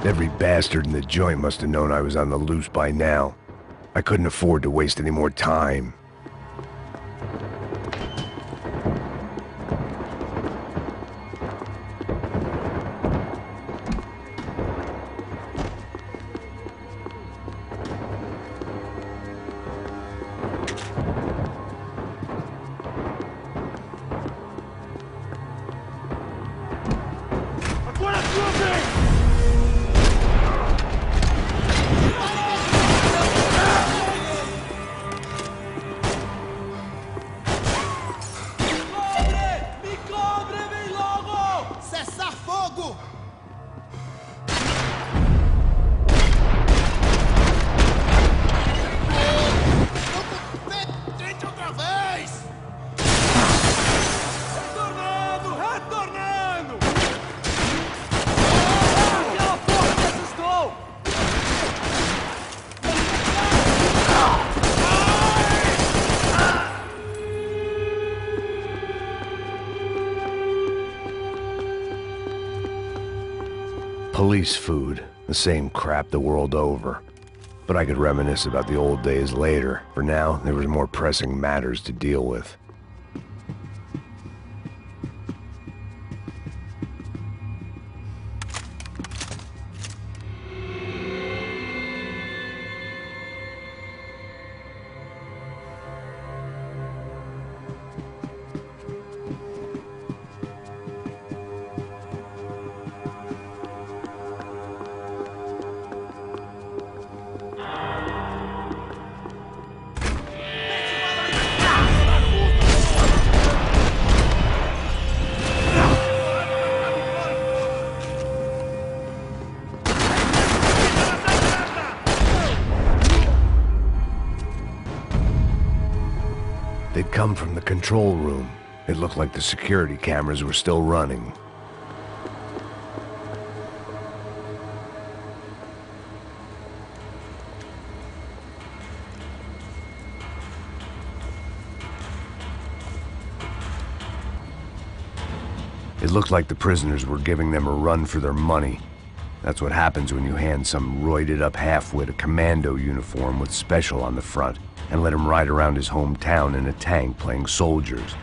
Every bastard in the joint must have known I was on the loose by now. I couldn't afford to waste any more time. Police food, the same crap the world over. But I could reminisce about the old days later. For now, there was more pressing matters to deal with. They'd come from the control room. It looked like the security cameras were still running. It looked like the prisoners were giving them a run for their money. That's what happens when you hand some roided-up halfwit a commando uniform with special on the front and let him ride around his hometown in a tank playing soldiers.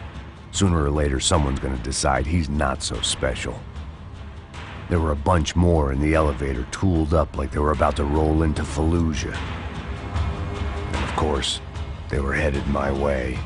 Sooner or later, someone's gonna decide he's not so special. There were a bunch more in the elevator, tooled up like they were about to roll into Fallujah. And of course, they were headed my way.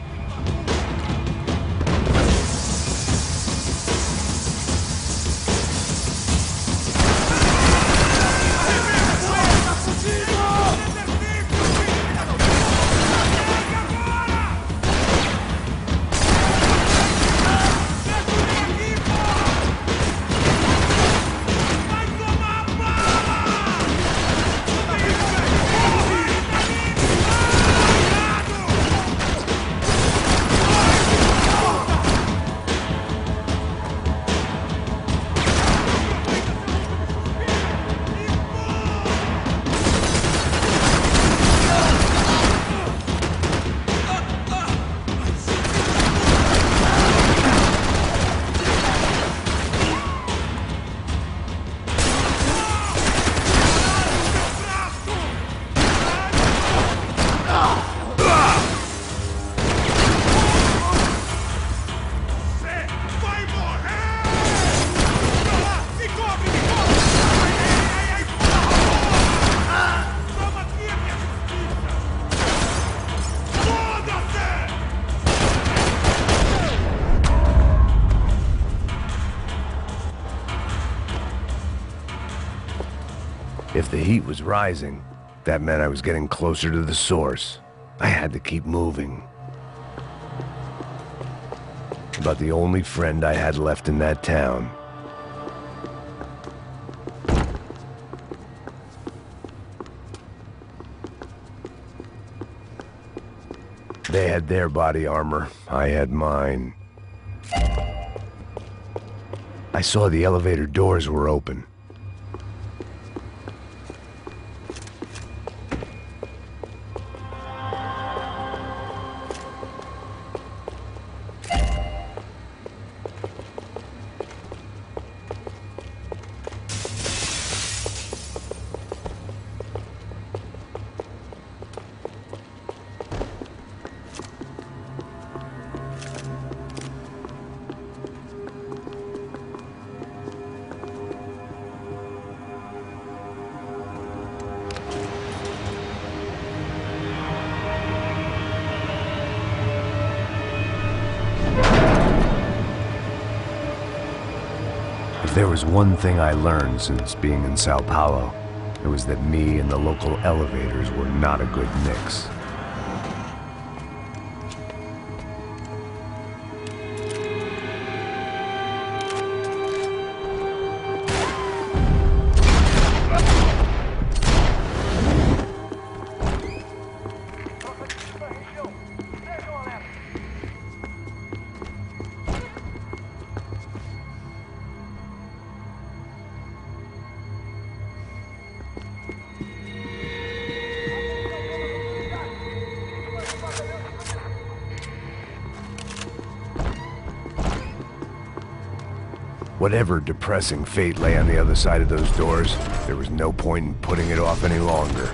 If the heat was rising, that meant I was getting closer to the source. I had to keep moving. About the only friend I had left in that town. They had their body armor, I had mine. I saw the elevator doors were open. there was one thing I learned since being in Sao Paulo, it was that me and the local elevators were not a good mix. Whatever depressing fate lay on the other side of those doors, there was no point in putting it off any longer.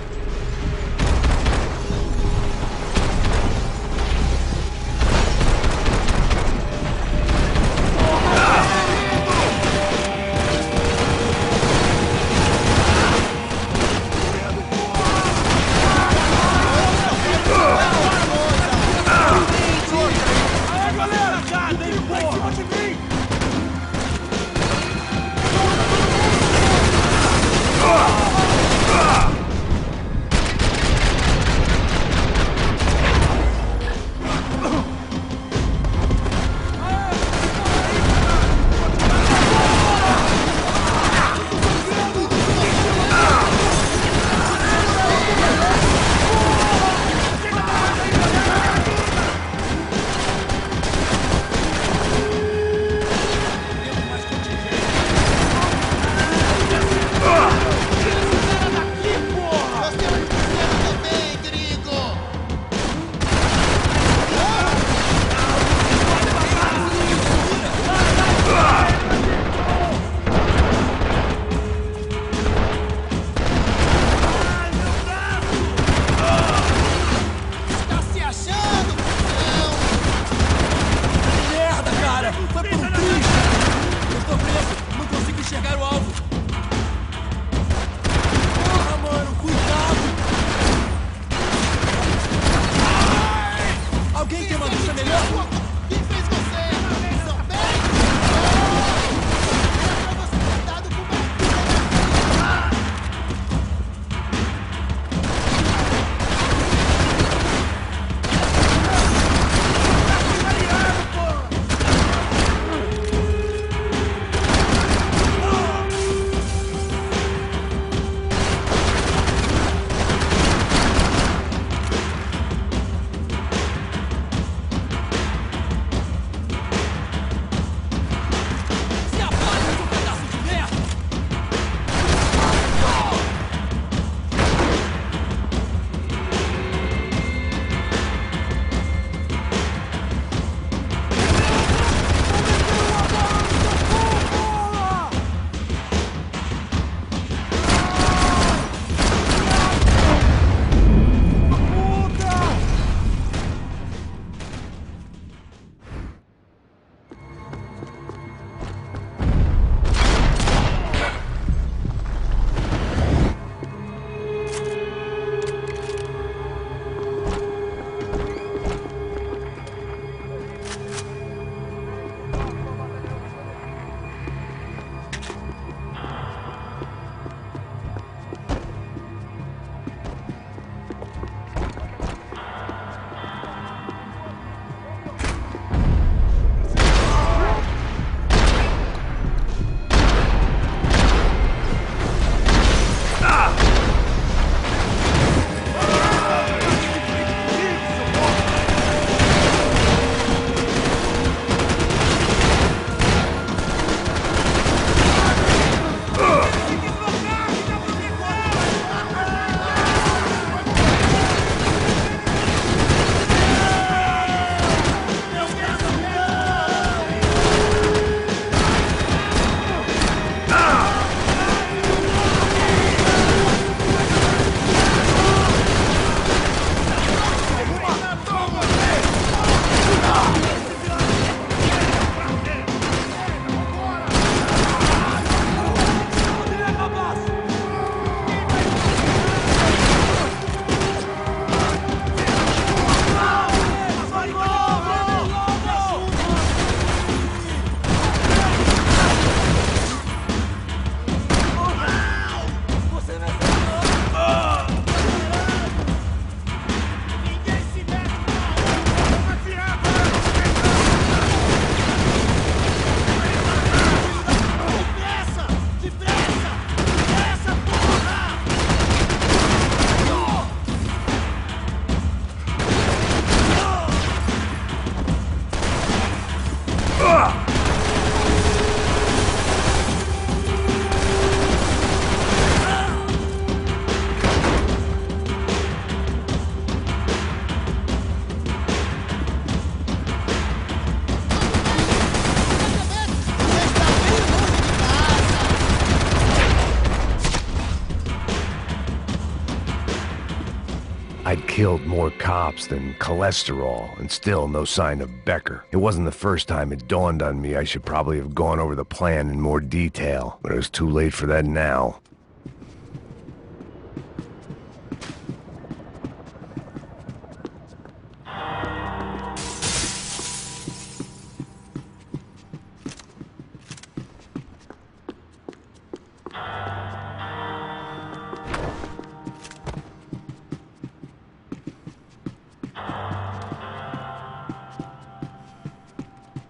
I'd killed more cops than cholesterol, and still no sign of Becker. It wasn't the first time it dawned on me I should probably have gone over the plan in more detail, but it was too late for that now.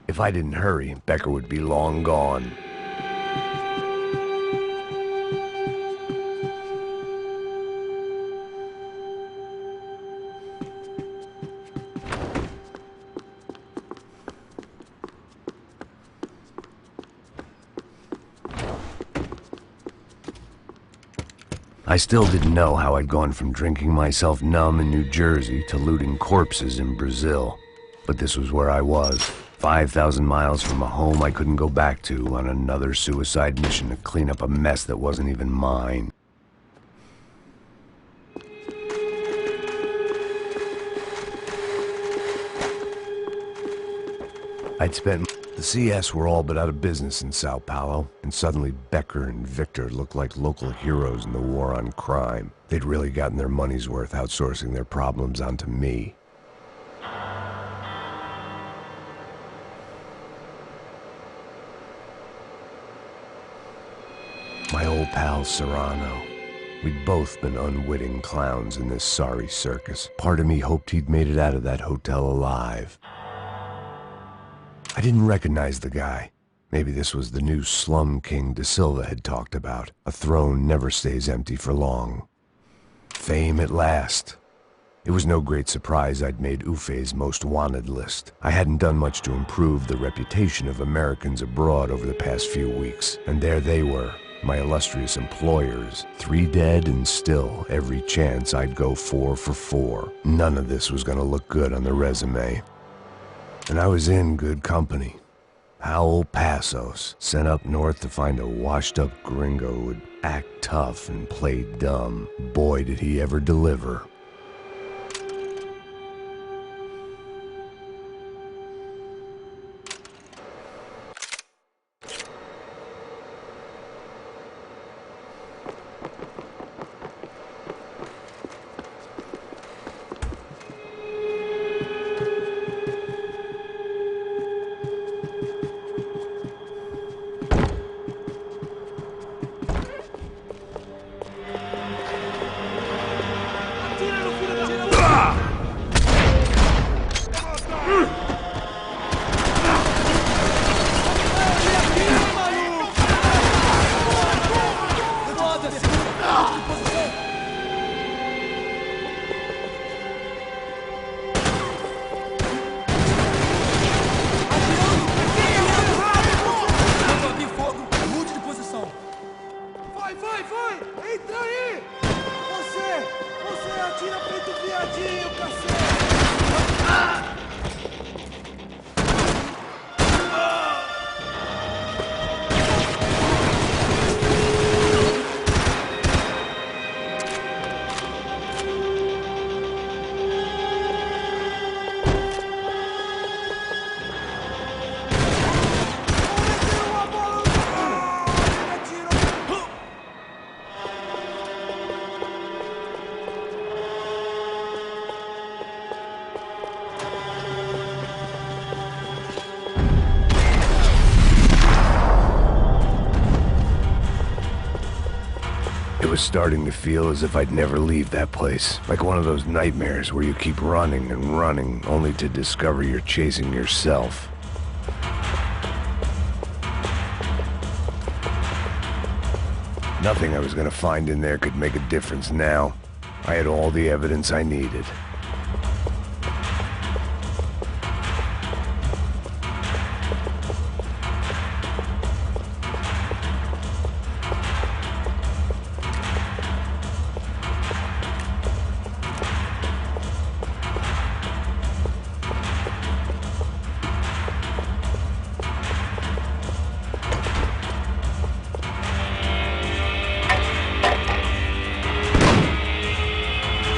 If I didn't hurry, Becker would be long gone. I still didn't know how I'd gone from drinking myself numb in New Jersey to looting corpses in Brazil. But this was where I was. 5,000 miles from a home I couldn't go back to, on another suicide mission to clean up a mess that wasn't even mine. I'd spent... The CS were all but out of business in Sao Paulo, and suddenly Becker and Victor looked like local heroes in the war on crime. They'd really gotten their money's worth outsourcing their problems onto me. My old pal Serrano. We'd both been unwitting clowns in this sorry circus. Part of me hoped he'd made it out of that hotel alive. I didn't recognize the guy. Maybe this was the new slum king De Silva had talked about. A throne never stays empty for long. Fame at last. It was no great surprise I'd made Ufe's most wanted list. I hadn't done much to improve the reputation of Americans abroad over the past few weeks, and there they were. My illustrious employers, 3 dead and still every chance I'd go 4 for 4. None of this was gonna look good on the resume. And I was in good company. Howell Passos, sent up north to find a washed-up gringo who would act tough and play dumb. Boy, did he ever deliver. It was starting to feel as if I'd never leave that place. Like one of those nightmares where you keep running and running, only to discover you're chasing yourself. Nothing I was gonna find in there could make a difference now. I had all the evidence I needed.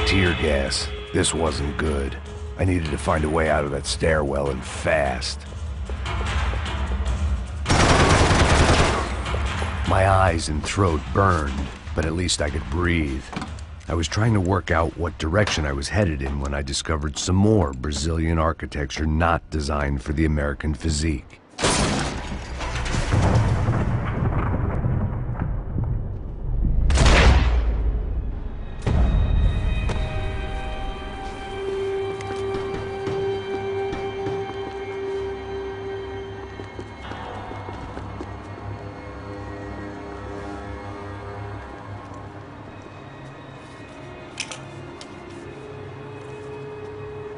Tear gas. This wasn't good. I needed to find a way out of that stairwell and fast. My eyes and throat burned, but at least I could breathe. I was trying to work out what direction I was headed in when I discovered some more Brazilian architecture not designed for the American physique.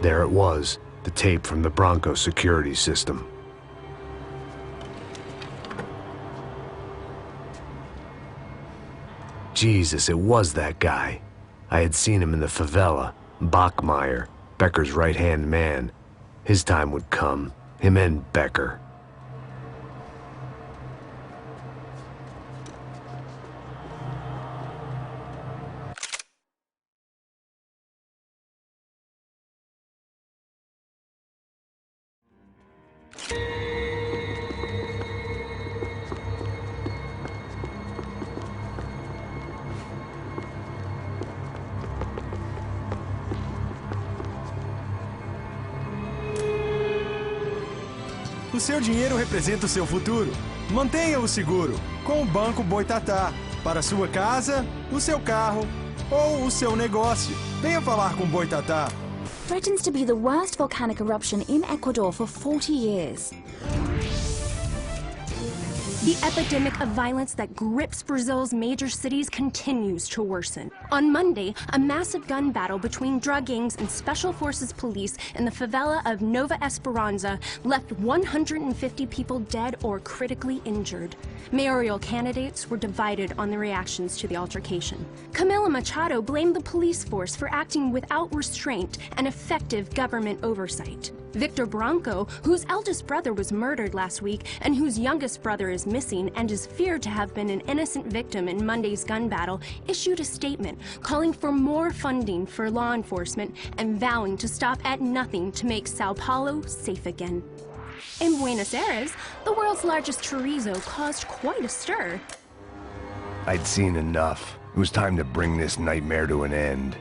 There it was, the tape from the Bronco security system. Jesus, it was that guy. I had seen him in the favela, Bachmeyer, Becker's right-hand man. His time would come, him and Becker. O seu dinheiro representa o seu futuro. Mantenha-o seguro com o Banco Boitatá. Para sua casa, o seu carro ou o seu negócio. Venha falar com Boitatá. Threatens to be the worst volcanic eruption in Ecuador for 40 years. The epidemic of violence that grips Brazil's major cities continues to worsen. On Monday, a massive gun battle between drug gangs and special forces police in the favela of Nova Esperanza left 150 people dead or critically injured. Mayoral candidates were divided on the reactions to the altercation. Camila Machado blamed the police force for acting without restraint and effective government oversight. Victor Branco, whose eldest brother was murdered last week and whose youngest brother is missing and is feared to have been an innocent victim in Monday's gun battle, issued a statement calling for more funding for law enforcement and vowing to stop at nothing to make Sao Paulo safe again. In Buenos Aires, the world's largest chorizo caused quite a stir. I'd seen enough. It was time to bring this nightmare to an end.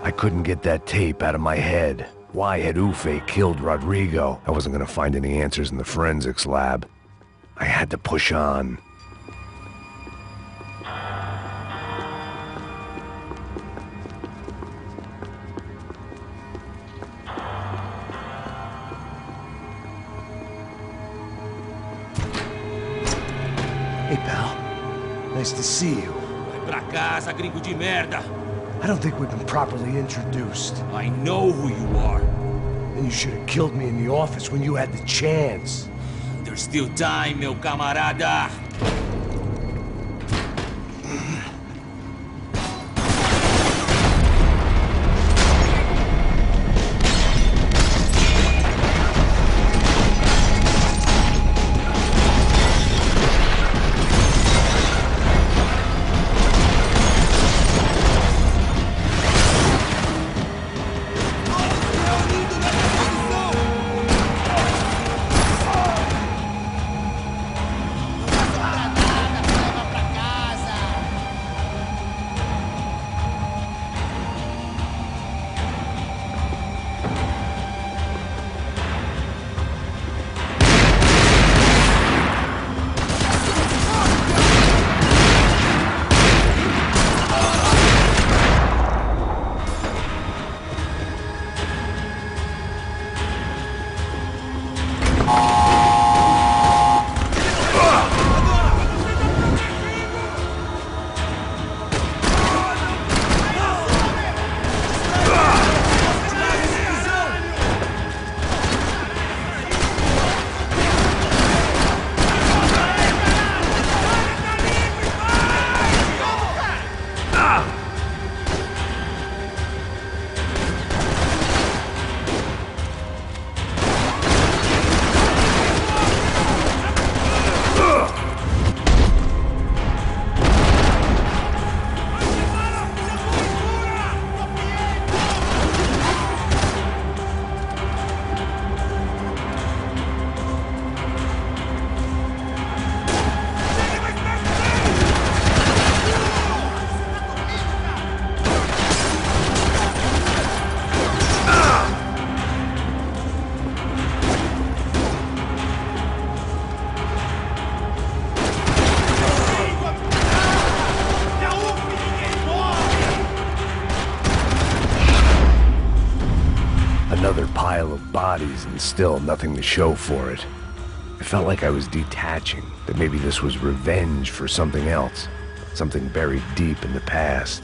I couldn't get that tape out of my head. Why had Ufe killed Rodrigo? I wasn't gonna find any answers in the forensics lab. I had to push on. Hey, pal. Nice to see you. Vai pra casa, gringo de merda! I don't think we've been properly introduced. I know who you are. And you should have killed me in the office when you had the chance. There's still time, meu camarada! bodies and still nothing to show for it. It felt like I was detaching, that maybe this was revenge for something else, something buried deep in the past.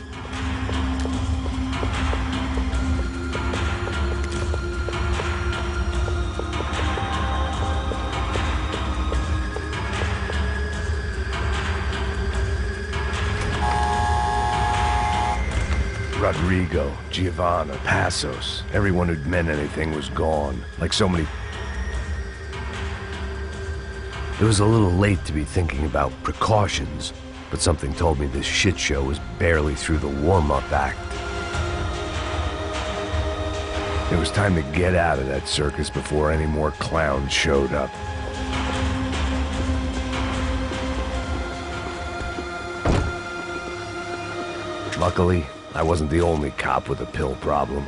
Rodrigo, Giovanna, Passos, everyone who'd meant anything was gone, like so many... It was a little late to be thinking about precautions, but something told me this shit show was barely through the warm-up act. It was time to get out of that circus before any more clowns showed up. Luckily, I wasn't the only cop with a pill problem.